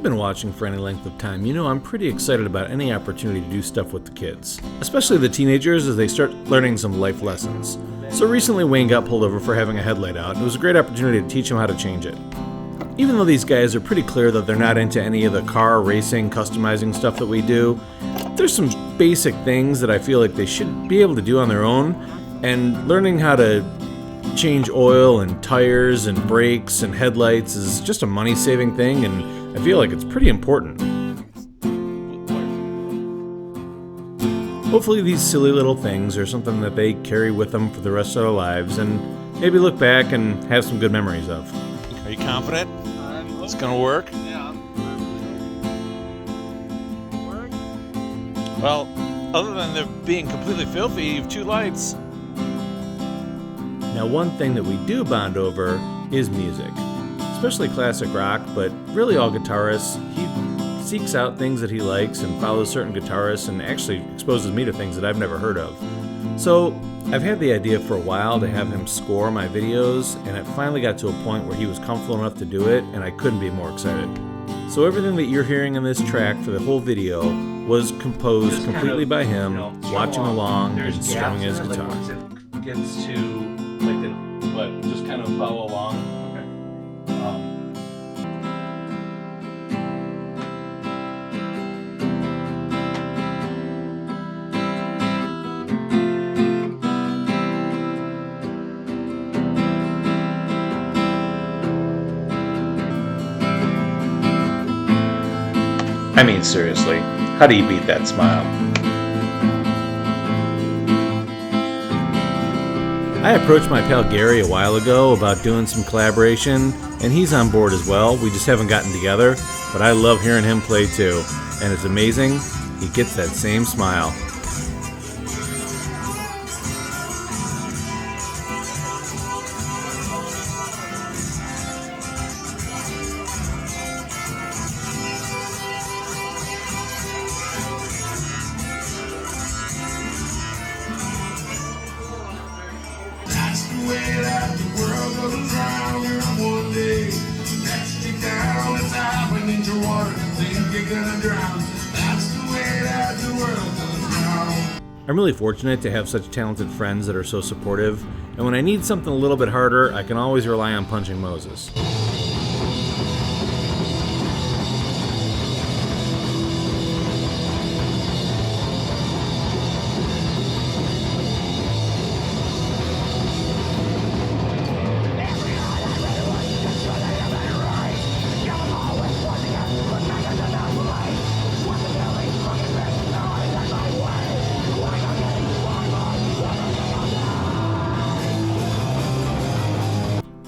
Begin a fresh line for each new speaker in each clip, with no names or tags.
been watching for any length of time, you know I'm pretty excited about any opportunity to do stuff with the kids, especially the teenagers as they start learning some life lessons. So recently Wayne got pulled over for having a headlight out, and it was a great opportunity to teach him how to change it. Even though these guys are pretty clear that they're not into any of the car racing, customizing stuff that we do, there's some basic things that I feel like they should be able to do on their own, and learning how to change oil and tires and brakes and headlights is just a money-saving thing, and I feel like it's pretty important. Hopefully these silly little things are something that they carry with them for the rest of their lives and maybe look back and have some good memories of.
Are you confident it's going to work?
Yeah. Work?
Well, other than them being completely filthy, you have two lights.
Now, one thing that we do bond over is music, especially classic rock, but really all guitarists. He seeks out things that he likes and follows certain guitarists and actually exposes me to things that I've never heard of. So I've had the idea for a while to have him score my videos, and it finally got to a point where he was comfortable enough to do it, and I couldn't be more excited. So everything that you're hearing in this track for the whole video was composed completely by him, watching along and strumming his guitar.
It gets to like the,
But just kind of follow along.
I mean, seriously, how do you beat that smile?
I approached my pal Gary a while ago about doing some collaboration, and he's on board as well. We just haven't gotten together, but I love hearing him play too. And it's amazing, he gets that same smile. I'm really fortunate to have such talented friends that are so supportive, and when I need something a little bit harder, I can always rely on Punching Moses.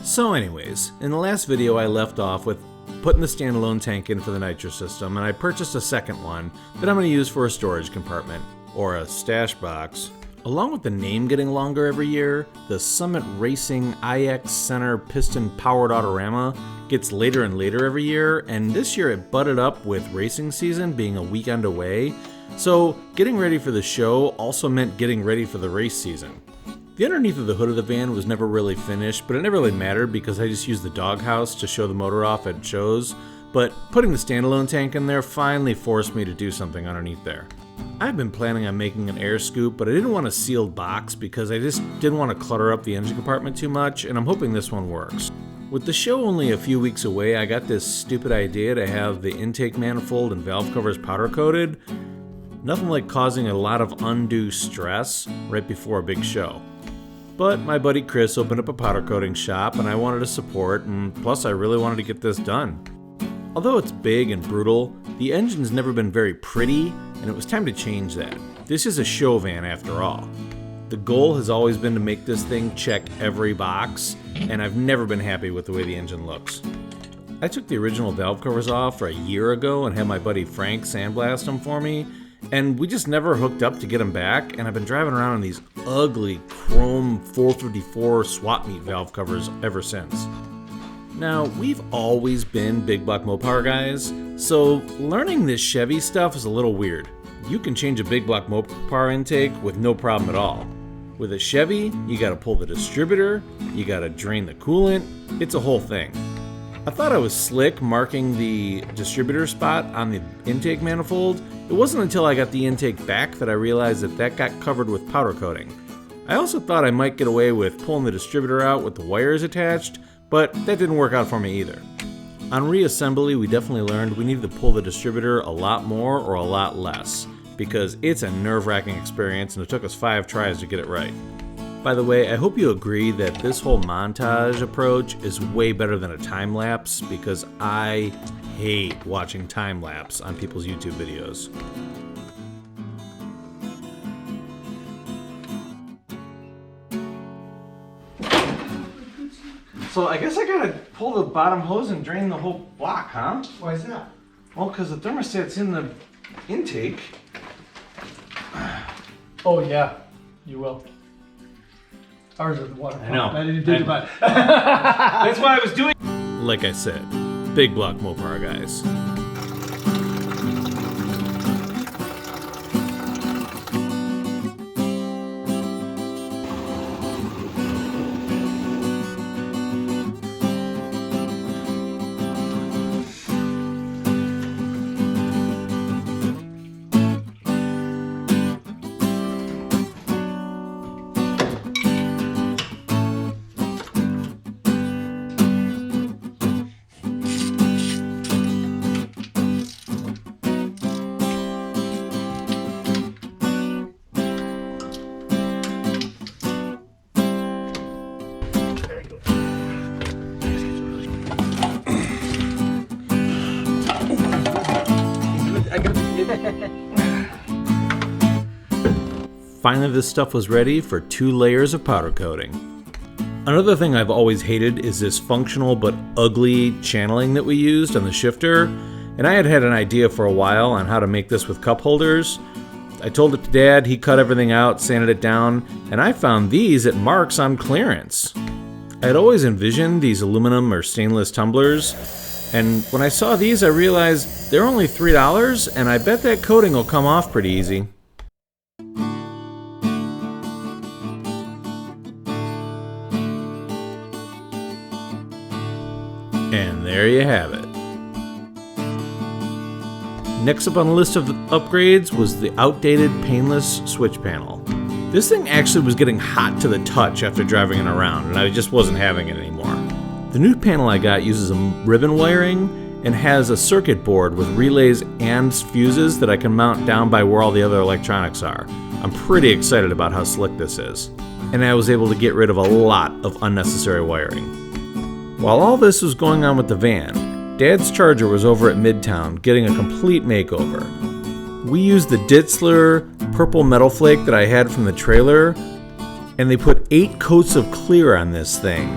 So anyways, in the last video I left off with putting the standalone tank in for the nitro system, and I purchased a second one that I'm going to use for a storage compartment, or a stash box. Along with the name getting longer every year, the Summit Racing IX Center Piston Powered Autorama gets later and later every year, and this year it butted up with racing season being a weekend away, so getting ready for the show also meant getting ready for the race season. The underneath of the hood of the van was never really finished, but it never really mattered because I just used the doghouse to show the motor off at shows, but putting the standalone tank in there finally forced me to do something underneath there. I've been planning on making an air scoop, but I didn't want a sealed box because I just didn't want to clutter up the engine compartment too much, and I'm hoping this one works. With the show only a few weeks away, I got this stupid idea to have the intake manifold and valve covers powder coated. Nothing like causing a lot of undue stress right before a big show. But my buddy Chris opened up a powder coating shop and I wanted to support, and plus I really wanted to get this done. Although it's big and brutal, the engine's never been very pretty, and it was time to change that. This is a show van after all. The goal has always been to make this thing check every box, and I've never been happy with the way the engine looks. I took the original valve covers off a year ago and had my buddy Frank sandblast them for me, and we just never hooked up to get them back, and I've been driving around in these ugly chrome 454 swap meet valve covers ever since. Now, we've always been big block Mopar guys, so learning this Chevy stuff is a little weird. You can change a big block Mopar intake with no problem at all. With a Chevy, you gotta pull the distributor, you gotta drain the coolant, it's a whole thing. I thought I was slick marking the distributor spot on the intake manifold. It wasn't until I got the intake back that I realized that got covered with powder coating. I also thought I might get away with pulling the distributor out with the wires attached, but that didn't work out for me either. On reassembly, we definitely learned we needed to pull the distributor a lot more or a lot less, because it's a nerve-wracking experience and it took us 5 tries to get it right. By the way, I hope you agree that this whole montage approach is way better than a time lapse, because I hate watching time lapse on people's YouTube videos.
So I guess I gotta pull the bottom hose and drain the whole block, huh?
Why is that?
Well, because the thermostat's in the intake.
Oh yeah, you will. Ours is the water pump.
I know.
I didn't think about it.
That's what I was doing.
Like I said, big block Mopar guys. Finally, this stuff was ready for 2 layers of powder coating. Another thing I've always hated is this functional but ugly channeling that we used on the shifter, and I had had an idea for a while on how to make this with cup holders. I told it to Dad, he cut everything out, sanded it down, and I found these at Mark's on clearance. I had always envisioned these aluminum or stainless tumblers, and when I saw these I realized they're only $3, and I bet that coating will come off pretty easy. And there you have it. Next up on the list of upgrades was the outdated painless switch panel. This thing actually was getting hot to the touch after driving it around, and I just wasn't having it anymore. The new panel I got uses a ribbon wiring and has a circuit board with relays and fuses that I can mount down by where all the other electronics are. I'm pretty excited about how slick this is. And I was able to get rid of a lot of unnecessary wiring. While all this was going on with the van, Dad's Charger was over at Midtown getting a complete makeover. We used the Ditzler purple metal flake that I had from the trailer, and they put 8 coats of clear on this thing.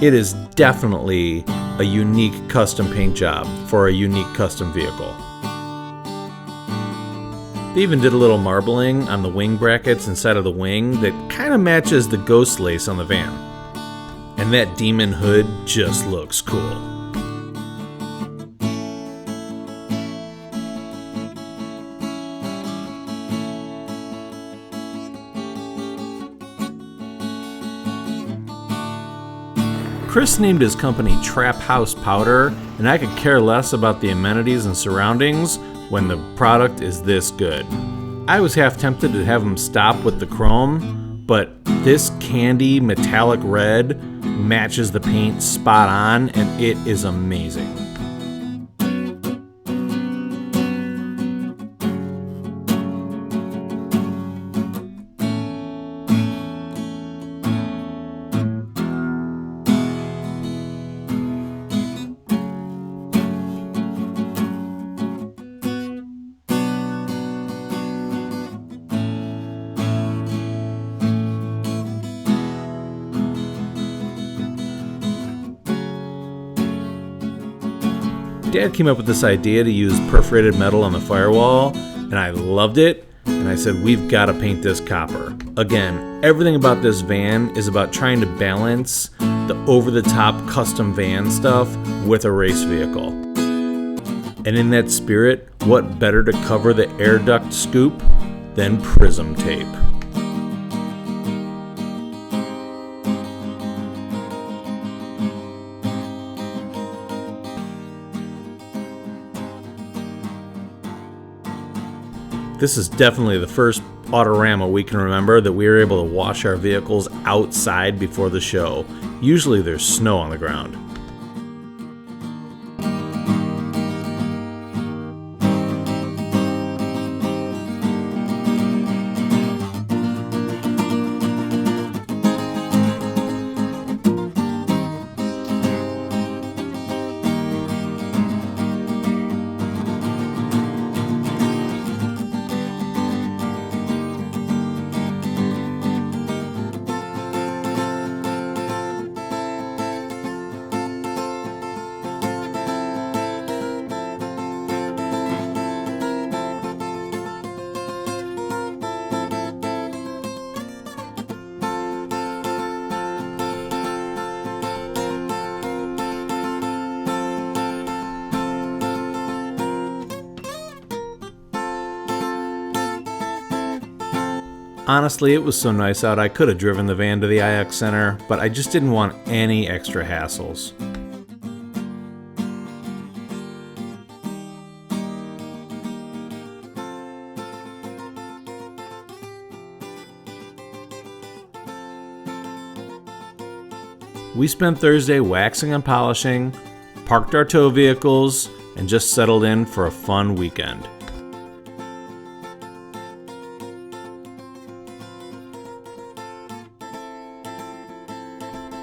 It is definitely a unique custom paint job for a unique custom vehicle. They even did a little marbling on the wing brackets inside of the wing that kind of matches the ghost lace on the van. And that demon hood just looks cool. Chris named his company Trap House Powder, and I could care less about the amenities and surroundings when the product is this good. I was half tempted to have him stop with the chrome, but this candy metallic red matches the paint spot on, and it is amazing. Dad came up with this idea to use perforated metal on the firewall, and I loved it, and I said, we've got to paint this copper. Again, everything about this van is about trying to balance the over-the-top custom van stuff with a race vehicle. And in that spirit, what better to cover the air duct scoop than Prism tape? This is definitely the first Autorama we can remember that we were able to wash our vehicles outside before the show. Usually there's snow on the ground. Honestly, it was so nice out I could have driven the van to the IX Center, but I just didn't want any extra hassles. We spent Thursday waxing and polishing, parked our tow vehicles, and just settled in for a fun weekend.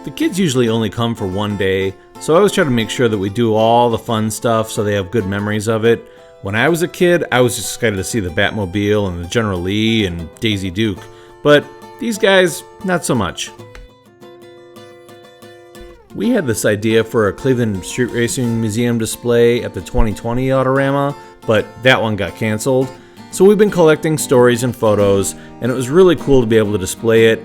The kids usually only come for one day, so I always try to make sure that we do all the fun stuff so they have good memories of it. When I was a kid, I was just excited to see the Batmobile and the General Lee and Daisy Duke, but these guys, not so much. We had this idea for a Cleveland Street Racing Museum display at the 2020 Autorama, but that one got canceled. So we've been collecting stories and photos, and it was really cool to be able to display it.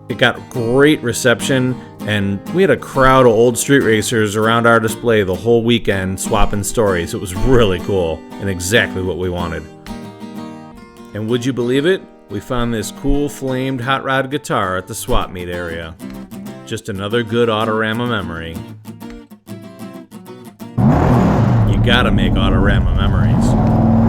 It got great reception, and we had a crowd of old street racers around our display the whole weekend swapping stories. It was really cool, and exactly what we wanted. And would you believe it? We found this cool flamed hot rod guitar at the swap meet area. Just another good Autorama memory. You gotta make Autorama memories.